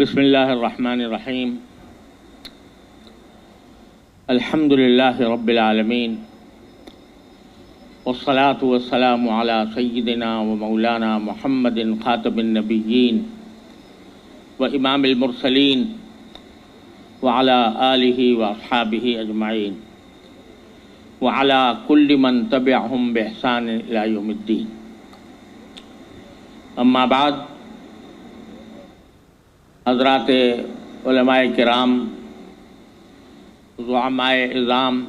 بسم اللہ الرحمن الرحیم الحمد للہ رب العالمین والصلاة والسلام علی سیدنا و مولانا محمد خاتم النبیین و امام المرسلین وعلی آلہ و اصحابہ اجمعین وعلی کل من تبعہم بإحسان الی یوم الدین. اما بعد، حضرات علماء کرام، زعماء اعظام،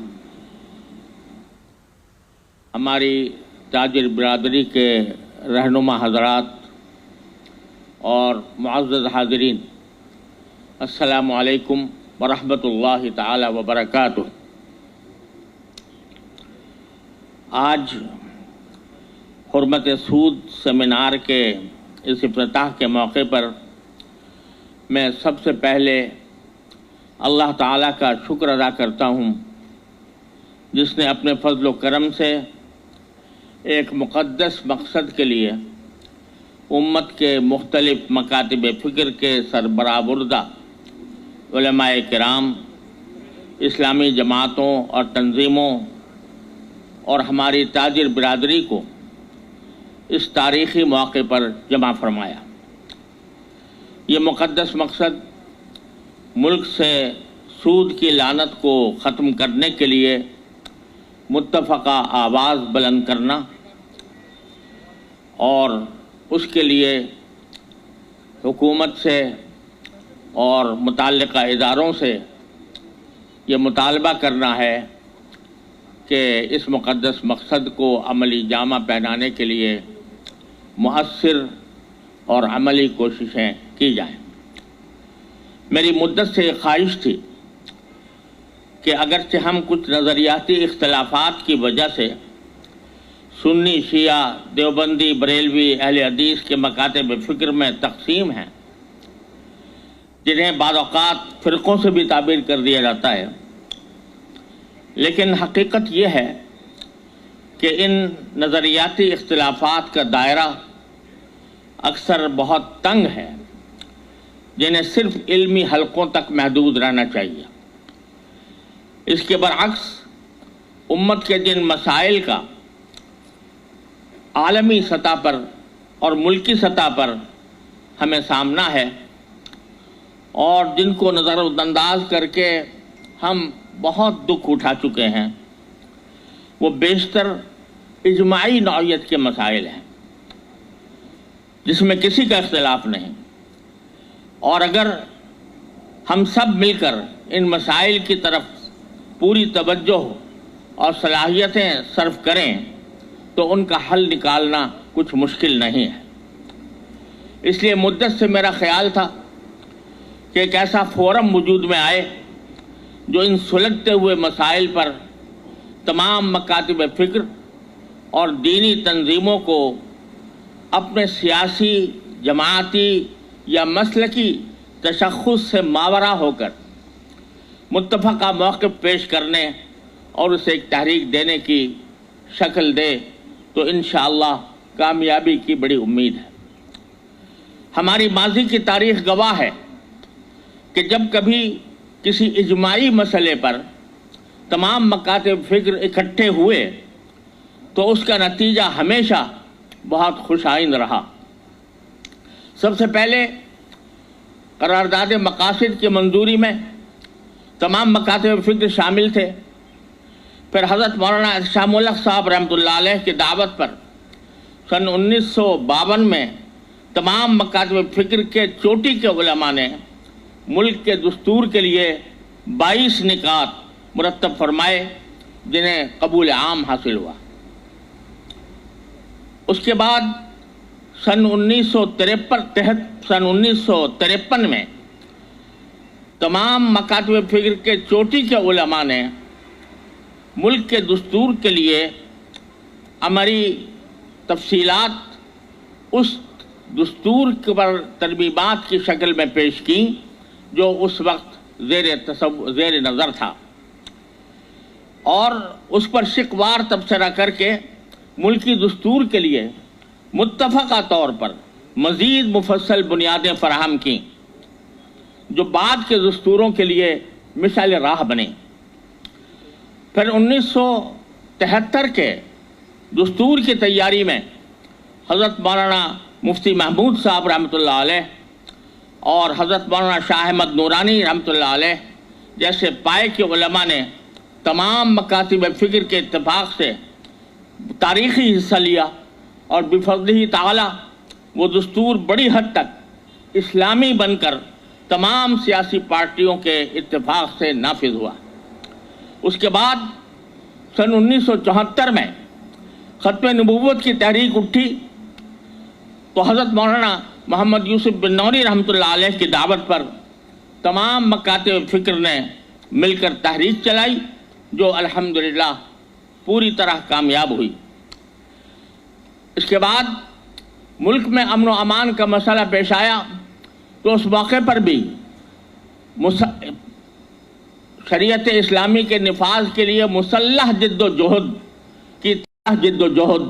ہماری تاجر برادری کے رہنما حضرات اور معزز حاضرین، السلام علیکم ورحمۃ اللہ تعالی وبرکاتہ. آج حرمت سود سیمینار کے اس افتتاح کے موقع پر میں سب سے پہلے اللہ تعالیٰ کا شکر ادا کرتا ہوں، جس نے اپنے فضل و کرم سے ایک مقدس مقصد کے لیے امت کے مختلف مکاتب فکر کے سربراہ علماء کرام، اسلامی جماعتوں اور تنظیموں اور ہماری تاجر برادری کو اس تاریخی موقع پر جمع فرمایا. یہ مقدس مقصد ملک سے سود کی لعنت کو ختم کرنے کے لیے متفقہ آواز بلند کرنا اور اس کے لیے حکومت سے اور متعلقہ اداروں سے یہ مطالبہ کرنا ہے کہ اس مقدس مقصد کو عملی جامہ پہنانے کے لیے مؤثر اور عملی کوششیں کی جائیں. میری مدت سے یہ خواہش تھی کہ اگرچہ ہم کچھ نظریاتی اختلافات کی وجہ سے سنی، شیعہ، دیوبندی، بریلوی، اہل حدیث کے مکاتب فکر میں تقسیم ہیں، جنہیں بعض اوقات فرقوں سے بھی تعبیر کر دیا جاتا ہے، لیکن حقیقت یہ ہے کہ ان نظریاتی اختلافات کا دائرہ اکثر بہت تنگ ہے، جنہیں صرف علمی حلقوں تک محدود رہنا چاہیے. اس کے برعکس امت کے جن مسائل کا عالمی سطح پر اور ملکی سطح پر ہمیں سامنا ہے اور جن کو نظر انداز کر کے ہم بہت دکھ اٹھا چکے ہیں، وہ بیشتر اجماعی نوعیت کے مسائل ہیں جس میں کسی کا اختلاف نہیں. اور اگر ہم سب مل کر ان مسائل کی طرف پوری توجہ اور صلاحیتیں صرف کریں تو ان کا حل نکالنا کچھ مشکل نہیں ہے. اس لیے مدت سے میرا خیال تھا کہ ایک ایسا فورم وجود میں آئے جو ان سلگتے ہوئے مسائل پر تمام مکاتب فکر اور دینی تنظیموں کو اپنے سیاسی، جماعتی یا مسلکی تشخص سے ماورا ہو کر متفقہ موقف پیش کرنے اور اسے ایک تحریک دینے کی شکل دے تو انشاءاللہ کامیابی کی بڑی امید ہے. ہماری ماضی کی تاریخ گواہ ہے کہ جب کبھی کسی اجماعی مسئلے پر تمام مکاتب فکر اکٹھے ہوئے تو اس کا نتیجہ ہمیشہ بہت خوش آئند رہا. سب سے پہلے قرارداد مقاصد کی منظوری میں تمام مکاتب فکر شامل تھے. پھر حضرت مولانا شاہ ملک صاحب رحمۃ اللہ علیہ کی دعوت پر سن 1952 میں تمام مکاتب فکر کے چوٹی کے علماء نے ملک کے دستور کے لیے 22 نکات مرتب فرمائے، جنہیں قبول عام حاصل ہوا. اس کے بعد سن 1953 میں تمام مکاتب فکر کے چوٹی کے علماء نے ملک کے دستور کے لیے عملی تفصیلات اس دستور پر ترمیمات کی شکل میں پیش کی جو اس وقت زیر نظر تھا، اور اس پر شقوار تبصرہ کر کے ملکی دستور کے لیے متفقہ طور پر مزید مفصل بنیادیں فراہم کیں. جو بعد کے دستوروں کے لیے مثال راہ بنے۔ پھر 1973 کے دستور کی تیاری میں حضرت مولانا مفتی محمود صاحب رحمۃ اللہ علیہ اور حضرت مولانا شاہ احمد نورانی رحمۃ اللہ علیہ جیسے پائے کے علماء نے تمام مکاتب فکر کے اتفاق سے تاریخی حصہ لیا، اور بفضلہ تعالی وہ دستور بڑی حد تک اسلامی بن کر تمام سیاسی پارٹیوں کے اتفاق سے نافذ ہوا۔ اس کے بعد سن 1974 میں ختم نبوت کی تحریک اٹھی تو حضرت مولانا محمد یوسف بن نوری رحمۃ اللہ علیہ کی دعوت پر تمام مکاتب فکر نے مل کر تحریک چلائی، جو الحمدللہ پوری طرح کامیاب ہوئی۔ اس کے بعد ملک میں امن و امان کا مسئلہ پیش آیا تو اس موقع پر بھی شریعت اسلامی کے نفاذ کے لیے مسلح جد و جہد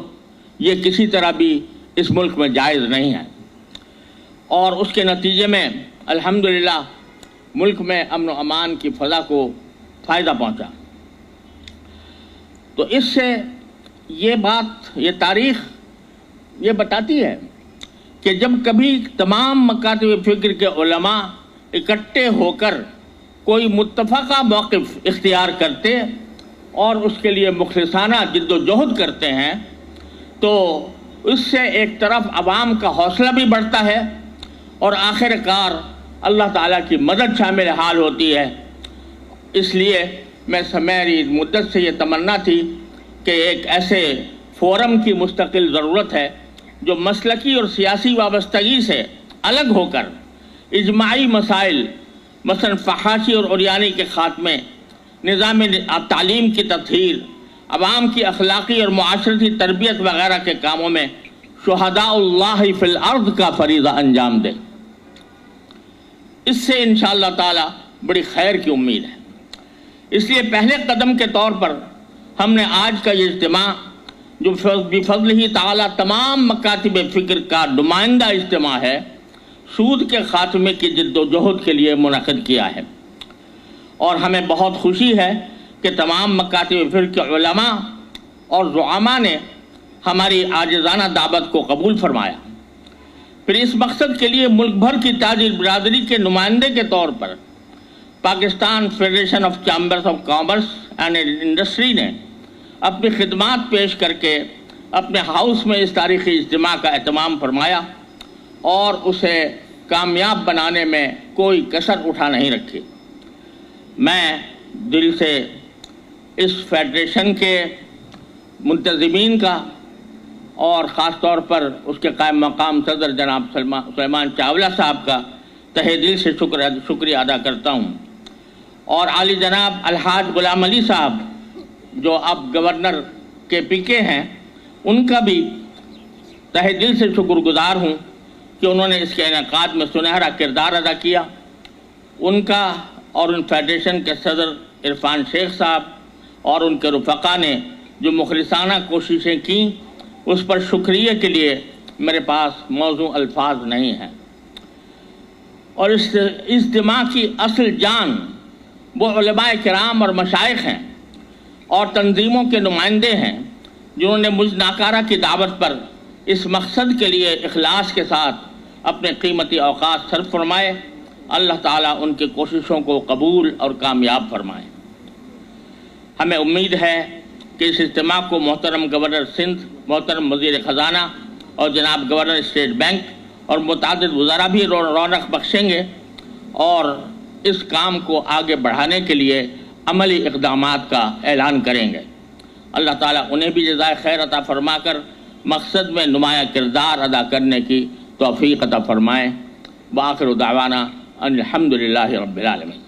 یہ کسی طرح بھی اس ملک میں جائز نہیں ہے، اور اس کے نتیجے میں الحمدللہ ملک میں امن و امان کی فضا کو فائدہ پہنچا۔ تو اس سے یہ تاریخ یہ بتاتی ہے کہ جب کبھی تمام مکاتب فکر کے علماء اکٹھے ہو کر کوئی متفقہ موقف اختیار کرتے اور اس کے لیے مخلصانہ جد و جہد کرتے ہیں تو اس سے ایک طرف عوام کا حوصلہ بھی بڑھتا ہے اور آخر کار اللہ تعالیٰ کی مدد شامل حال ہوتی ہے۔ اس لیے میری مدت سے یہ تمنا تھی کہ ایک ایسے فورم کی مستقل ضرورت ہے جو مسلکی اور سیاسی وابستگی سے الگ ہو کر اجماعی مسائل مثلا فحاشی اور عریانی کے خاتمے، نظام تعلیم کی تطہیر، عوام کی اخلاقی اور معاشرتی تربیت وغیرہ کے کاموں میں شہداء اللہ فی الارض کا فریضہ انجام دے۔ اس سے انشاءاللہ تعالی بڑی خیر کی امید ہے۔ اس لیے پہلے قدم کے طور پر ہم نے آج کا یہ اجتماع جو بفضلہ تعالی تمام مکاتب فکر کا نمائندہ اجتماع ہے، سود کے خاتمے کی جد و جہد کے لیے منعقد کیا ہے، اور ہمیں بہت خوشی ہے کہ تمام مکاتب فکر کے علماء اور زعماء نے ہماری عاجزانہ دعوت کو قبول فرمایا۔ پھر اس مقصد کے لیے ملک بھر کی تاجر برادری کے نمائندے کے طور پر Pakistan Federation of Chambers of Commerce and Industry نے اپنی خدمات پیش کر کے اپنے ہاؤس میں اس تاریخی اجتماع کا اہتمام فرمایا اور اسے کامیاب بنانے میں کوئی کسر اٹھا نہیں رکھی۔ میں دل سے اس فیڈریشن کے منتظمین کا اور خاص طور پر اس کے قائم مقام صدر جناب سلیمان چاولہ صاحب کا تہہ دل سے شکریہ ادا کرتا ہوں، اور عالی جناب الحاج غلام علی صاحب جو اب گورنر KPK ہیں، ان کا بھی تہہ دل سے شکر گزار ہوں کہ انہوں نے اس کے انعقاد میں سنہرا کردار ادا کیا۔ ان کا اور ان فیڈریشن کے صدر عرفان شیخ صاحب اور ان کے رفقا نے جو مخلصانہ کوششیں کیں، اس پر شکریہ کے لیے میرے پاس موزوں الفاظ نہیں ہیں۔ اور اس اجتماع کی اصل جان وہ علماء کرام اور مشائخ ہیں اور تنظیموں کے نمائندے ہیں جنہوں نے مجھ ناکارہ کی دعوت پر اس مقصد کے لیے اخلاص کے ساتھ اپنے قیمتی اوقات صرف فرمائے۔ اللہ تعالیٰ ان کی کوششوں کو قبول اور کامیاب فرمائے۔ ہمیں امید ہے کہ اس اجتماع کو محترم گورنر سندھ، محترم وزیر خزانہ اور جناب گورنر اسٹیٹ بینک اور متعدد وزراء بھی رونق بخشیں گے اور اس کام کو آگے بڑھانے کے لیے عملی اقدامات کا اعلان کریں گے۔ اللہ تعالیٰ انہیں بھی جزائے خیر عطا فرما کر مقصد میں نمایاں کردار ادا کرنے کی توفیق عطا فرمائے۔ وآخر دعوانا ان الحمدللہ رب العالمین۔